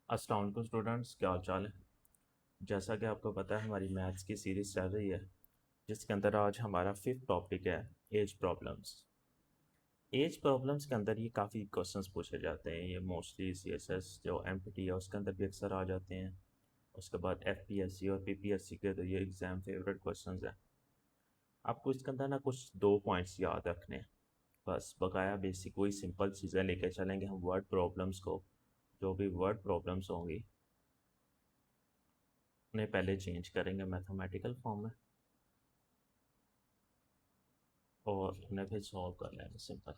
अस्सलाम वालेकुम स्टूडेंट्स, क्या हाल चाल है। जैसा कि आपको पता है हमारी मैथ्स की सीरीज़ चल रही है, जिसके अंदर आज हमारा फिफ्थ टॉपिक है एज प्रॉब्लम्स। एज प्रॉब्लम्स के अंदर ये काफ़ी क्वेश्चंस पूछे जाते हैं। ये मोस्टली सीएसएस जो एमपीटी है उसके अंदर भी अक्सर आ जाते हैं। उसके बाद एफपीएससी और पीपीएससी के तो ये एग्ज़ाम फेवरेट क्वेश्चंस हैं। आपको इसके अंदर ना कुछ दो पॉइंट्स याद रखने हैं, बस बकाया बेसिक वही सिंपल चीज़ें लेके चलेंगे हम वर्ड प्रॉब्लम्स को। जो भी वर्ड प्रॉब्लम्स होंगी उन्हें पहले चेंज करेंगे मैथमेटिकल फॉर्म में और उन्हें फिर सॉल्व कर लेंगे सिंपल।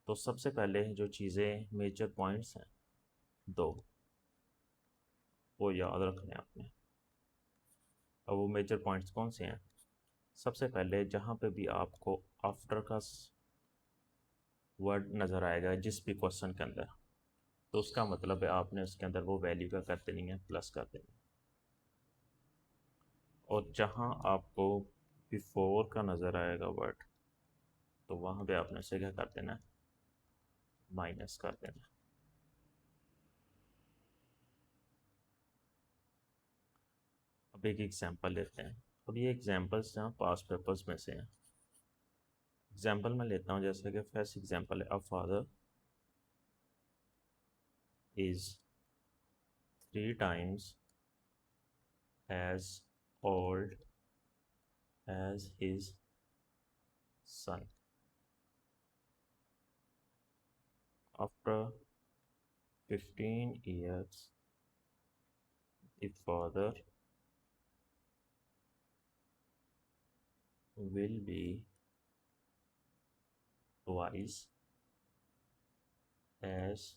तो सबसे पहले जो चीज़ें मेजर पॉइंट्स हैं दो, वो याद रखने हैं आपने। अब वो मेजर पॉइंट्स कौन से हैं? सबसे पहले जहाँ पे भी आपको आफ्टर का वर्ड नज़र आएगा जिस भी क्वेश्चन के अंदर, तो उसका मतलब है आपने उसके अंदर वो वैल्यू का कर देनी है, प्लस कर देनी है। और जहाँ आपको बिफोर का नज़र आएगा वर्ड, तो वहाँ पे आपने उसे क्या कर देना है, माइनस कर देना है। अब एक एग्जांपल लेते हैं। अब ये एग्जांपल्स जहाँ पास पेपर्स में से हैं। एग्जांपल मैं लेता हूँ, जैसे कि फर्स्ट एग्जांपल है, a father is 3 times as old as his son. After 15 years, the father will be twice as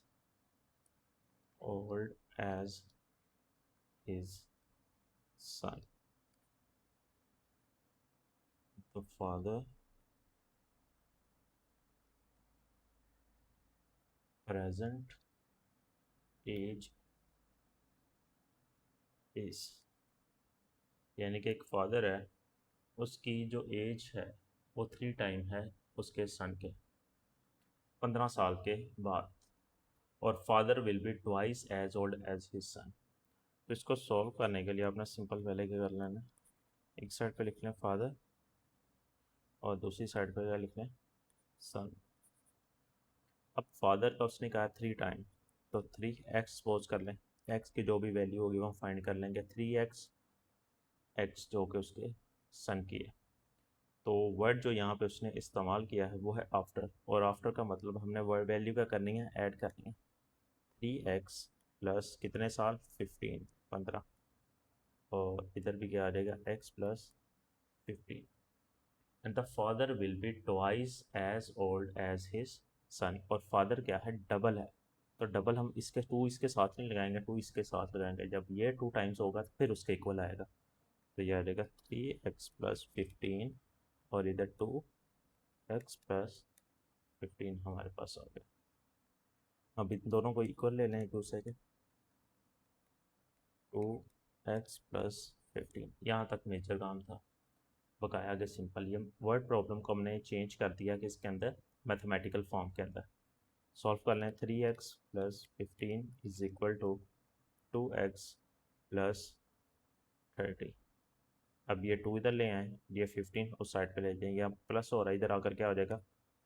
old as his son. The father present age is, यानी कि एक फादर है, उसकी जो एज है वो 3 टाइम है उसके सन के, 15 साल के बाद। और father will be twice as old as his son. तो इसको सॉल्व करने के लिए आपने सिंपल पहले क्या कर लेना है, एक साइड पे लिख लें फादर और दूसरी साइड पे क्या लिख लें, सन। अब फादर का उसने कहा 3 टाइम, तो 3x सपोज कर लें। एक्स की जो भी वैल्यू होगी वो हम फाइंड कर लेंगे। 3x एक्स जो कि उसके सन की है। तो वर्ड जो यहाँ पे उसने इस्तेमाल किया है वो है आफ्टर, और आफ्टर का मतलब हमने वर्ड वैल्यू क्या करनी है, ऐड करनी है। 3x प्लस कितने साल, 15, 15। और इधर भी क्या आ जाएगा, x plus 15। And the father will be twice as old as his son. और फादर क्या है, डबल है। तो डबल हम इसके टू इसके साथ नहीं लगाएंगे, टू इसके साथ लगाएंगे। जब ये 2 टाइम्स होगा तो फिर उसके इक्वल आएगा। तो यह आ जाएगा 3x+15, और इधर 2x+15 हमारे पास आ गया। अब इन दोनों को इक्वल ले लें एक दूसरे के। 2x+15, यहाँ तक मेजर काम था। बकाया आगे सिंपल, ये वर्ड प्रॉब्लम को हमने चेंज कर दिया कि इसके अंदर मैथमेटिकल फॉर्म के अंदर सॉल्व कर लें। 3x+15 is equal to 2x+30। अब ये 2 इधर ले आए, ये 15 उस साइड पे ले जाएंगे। अब प्लस हो रहा है, इधर आकर क्या हो जाएगा,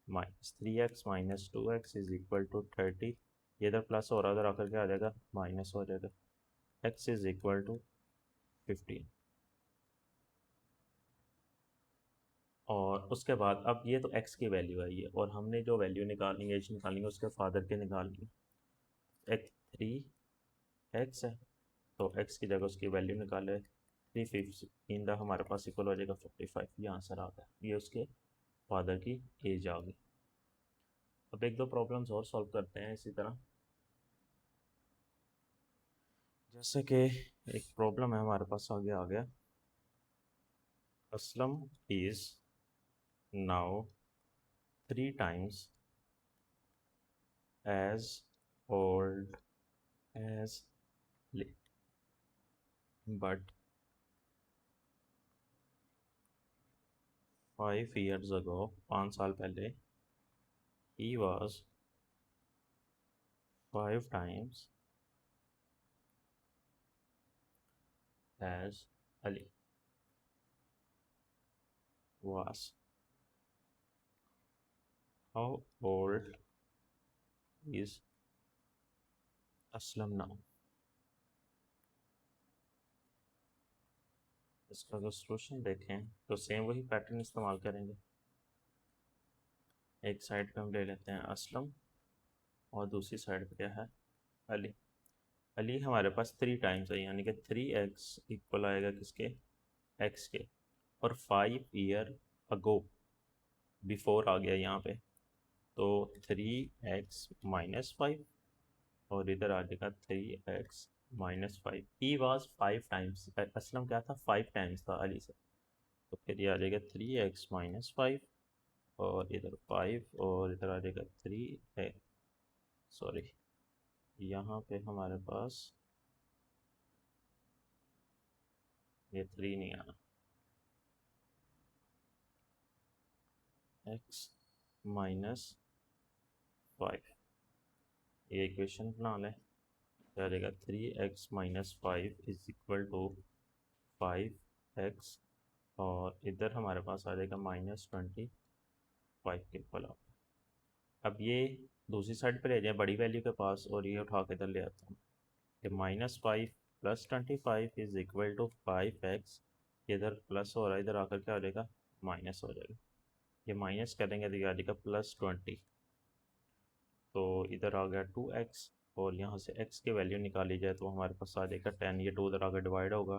-3x - 2x is equal to 30। ये इधर प्लस हो रहा है, उधर आकर क्या हो जाएगा, माइनस हो जाएगा। x is equal to 15। और उसके बाद अब ये तो x की वैल्यू है ये, और हमने जो वैल्यू निकालनी है, एज निकालनी है, उसके फादर के निकालनी है। x 3x है, तो x की जगह उसकी वैल्यू निकाले। 3 द हमारे पास इक्वल हो जाएगा 55। ये आंसर आ गया, ये उसके फादर की एज आ गई। अब एक दो प्रॉब्लम्स और सॉल्व करते हैं इसी तरह। जैसे कि एक प्रॉब्लम है हमारे पास आगे आ गया। Aslam is now 3 times as old as Lee, but 5 years ago, 5 साल पहले, he was 5 times as Ali was. How old is Aslam now? इसका अगर सोल्यूशन देखें तो सेम वही पैटर्न इस्तेमाल करेंगे। एक साइड पे हम ले लेते हैं असलम और दूसरी साइड पे क्या है, अली। अली हमारे पास 3 टाइम्स है, यानी कि 3x इक्वल आएगा किसके, x के। और 5 ईयर अगो, बिफोर आ गया यहाँ पे, तो 3x माइनस 5 और इधर आ जाएगा 3x minus 5। He was 5 times, Aslam क्या था, 5 टाइम्स था अली से, तो फिर ये आ जाएगा 3x माइनस 5 और इधर 5 और इधर आ जाएगा 3 सॉरी यहाँ पे हमारे पास ये 3 नहीं आना, x माइनस 5, ये इक्वेशन बना लें। क्या आ जाएगा, 3x minus 5 is equal to 5x और इधर हमारे पास आ जाएगा -25 के इक्वल। अब ये दूसरी साइड पे ले जाए बड़ी वैल्यू के पास और ये उठा के इधर ले आता हूँ कि -5 plus 25 is equal to 5x। इधर प्लस हो रहा है, इधर आकर क्या हो जाएगा, माइनस हो जाएगा। ये माइनस करेंगे तो ये आ जाएगा +20, तो इधर आ गया 2x और यहाँ से x की वैल्यू निकाली जाए तो हमारे पास आ जाएगा 10। ये 2 उधर आकर डिवाइड होगा,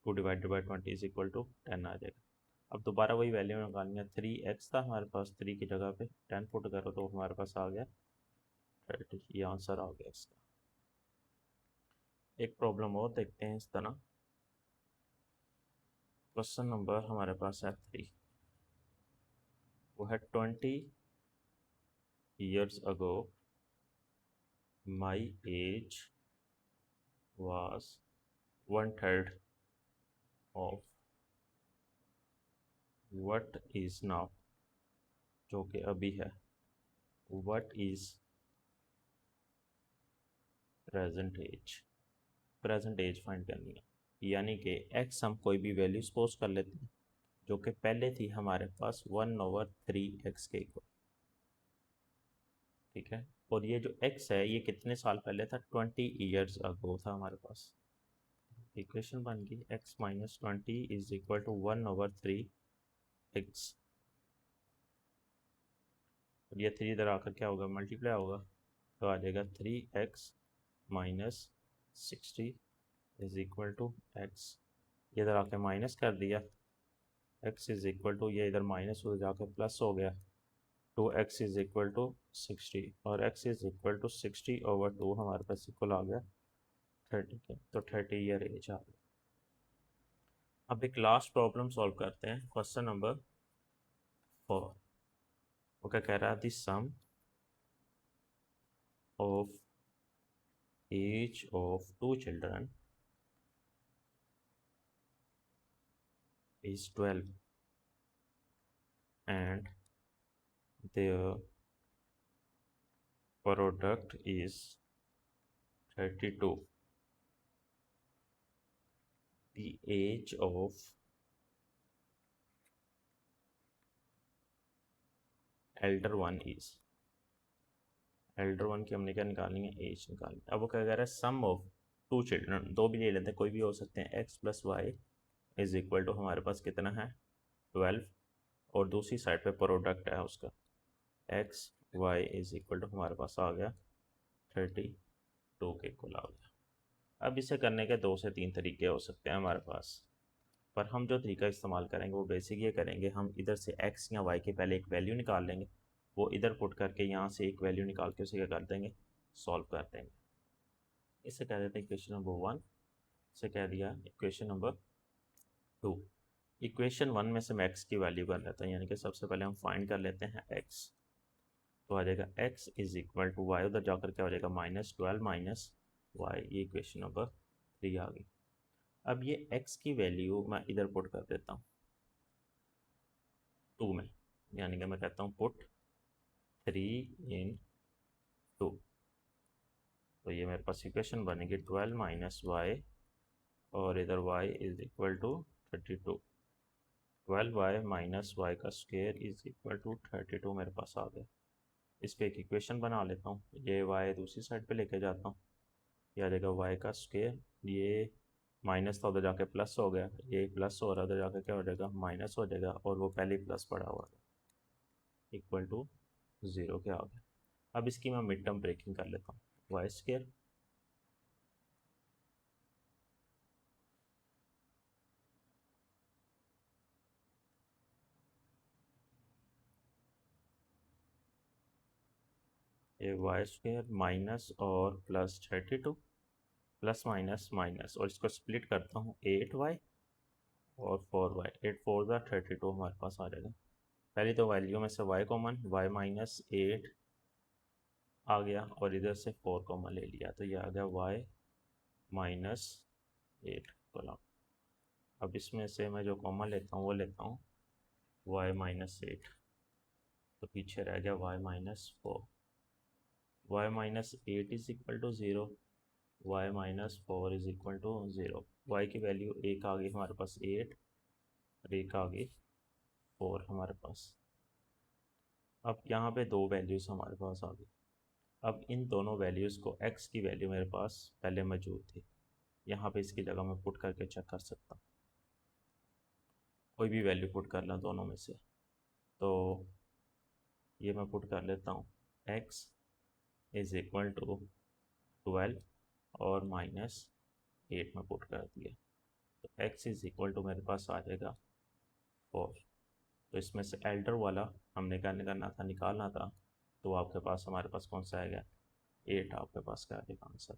2 divided by 20 is equal to 10 आ जाएगा। अब दोबारा वही वैल्यू निकालनी है, 3x था हमारे पास, 3 की जगह पे 10 पुट करो तो हमारे पास आ गया 30। ये आंसर आ गया इसका। एक प्रॉब्लम और देखते हैं इस तरह। क्वेश्चन नंबर हमारे पास है 3, वो है 20 years ago my age was 1/3 of what is now, जो कि अभी है, what is present age। Present age find करनी है, यानी कि x हम कोई भी वैल्यू सपोज कर लेते हैं जो कि पहले थी हमारे पास 1/3x के इक्वल, ठीक है। और ये जो x है ये कितने साल पहले था, 20 ईयर्स अगो था हमारे पास। इक्वेशन बन गई x minus 20 is equal to 1/3x। और ये 3 इधर आकर क्या होगा, मल्टीप्लाई होगा, तो आ जाएगा 3x minus 60 is equal to x। ये इधर आके माइनस कर दिया, x इज इक्वल टू, ये इधर माइनस हो जाकर प्लस हो गया, 2x इज इक्वल टू 60 और x इज इक्वल टू 60/2 हमारे पास इक्वल आ गया 30 के, तो 30 ईयर एज आ गई। अब एक लास्ट प्रॉब्लम सॉल्व करते हैं, क्वेश्चन नंबर 4। वो क्या कह रहा है, the sum of age of 2 children is 12 and their product is 32. The age of elder one is, elder one की हमने क्या निकालनी है, एज निकालनी है। अब वो क्या कह रहा है, सम ऑफ 2 चिल्ड्रन, 2 भी ले लेते हैं, कोई भी हो सकते हैं, x plus y is equal to हमारे पास कितना है 12 और दूसरी साइड पे प्रोडक्ट है उसका x y is equal to हमारे पास आ गया 32 के इक्वल आ गया। अब इसे करने के 2 से 3 तरीके हो सकते हैं हमारे पास, पर हम जो तरीका इस्तेमाल करेंगे वो बेसिक ये करेंगे, हम इधर से x या y के पहले एक वैल्यू निकाल लेंगे, वो इधर पुट करके यहाँ से एक वैल्यू निकाल के उसे क्या कर देंगे, सॉल्व कर देंगे। इसे कह देते हैं इक्वेशन नंबर 1, इसे कह दिया इक्वेशन नंबर 2। इक्वेशन 1 में से मैं x की वैल्यू कर लेता हूँ, यानी कि सबसे पहले हम फाइंड कर लेते हैं x, तो आ जाएगा x is equal to y, उधर जाकर क्या हो जाएगा -12 माइनस वाई, ये इक्वेशन नंबर 3 आ गई। अब ये x की वैल्यू मैं इधर पुट कर देता हूँ 2 में, यानी कि मैं कहता हूँ पुट 3 इन 2। ये मेरे पास इक्वेशन बनेगी 12 माइनस वाई और इधर y is equal to 32। 12y minus y का स्क्वायर इज इक्वल टू 32 मेरे पास आ गया। इस पर एक इक्वेशन बना लेता हूँ, ये y दूसरी साइड पे लेके जाता हूँ, ये आ जाएगा y का स्क्वायर, ये माइनस था उधर जाके प्लस हो गया, ये प्लस हो रहा है उधर जाके क्या हो जाएगा माइनस हो जाएगा, और वो पहले ही प्लस पड़ा हुआ था, इक्वल टू 0 के आ गया। अब इसकी मैं मिड टर्म ब्रेकिंग कर लेता हूँ, वाई स्क्वायर ये वाई स्क्वायर माइनस और प्लस 32 प्लस माइनस माइनस, और इसको स्प्लिट करता हूँ 8y और 4y, 8 4 ज़ा 32 हमारे पास आ जाएगा। पहली तो वैल्यू में से y कॉमन, y माइनस 8 आ गया और इधर से 4 कॉमन ले लिया, तो ये आ गया y माइनस 8 कॉलम। अब इसमें से मैं जो कॉमन लेता हूँ वो लेता हूँ y माइनस 8, तो पीछे रह गया y minus 4। y minus 8 is equal to 0, y minus 4 is equal to 0। y की वैल्यू एक आ गई हमारे पास 8 और एक आ गई 4 हमारे पास। अब यहाँ पे दो वैल्यूज़ हमारे पास आ गई। अब इन दोनों वैल्यूज़ को x की वैल्यू मेरे पास पहले मौजूद थी, यहाँ पे इसकी जगह मैं पुट करके चेक कर सकता हूँ, कोई भी वैल्यू पुट कर लें दोनों में से। तो ये मैं पुट कर लेता हूँ, x इज़ इक्वल टू 12 और माइनस 8 में पुट कर दिया, तो x इज़ इक्वल टू मेरे पास आ जाएगा 4। तो इसमें से एल्डर वाला हमने क्या करना था, निकालना था, तो आपके पास हमारे पास कौन सा आएगा 8, आपके पास क्या आएगा आंसर।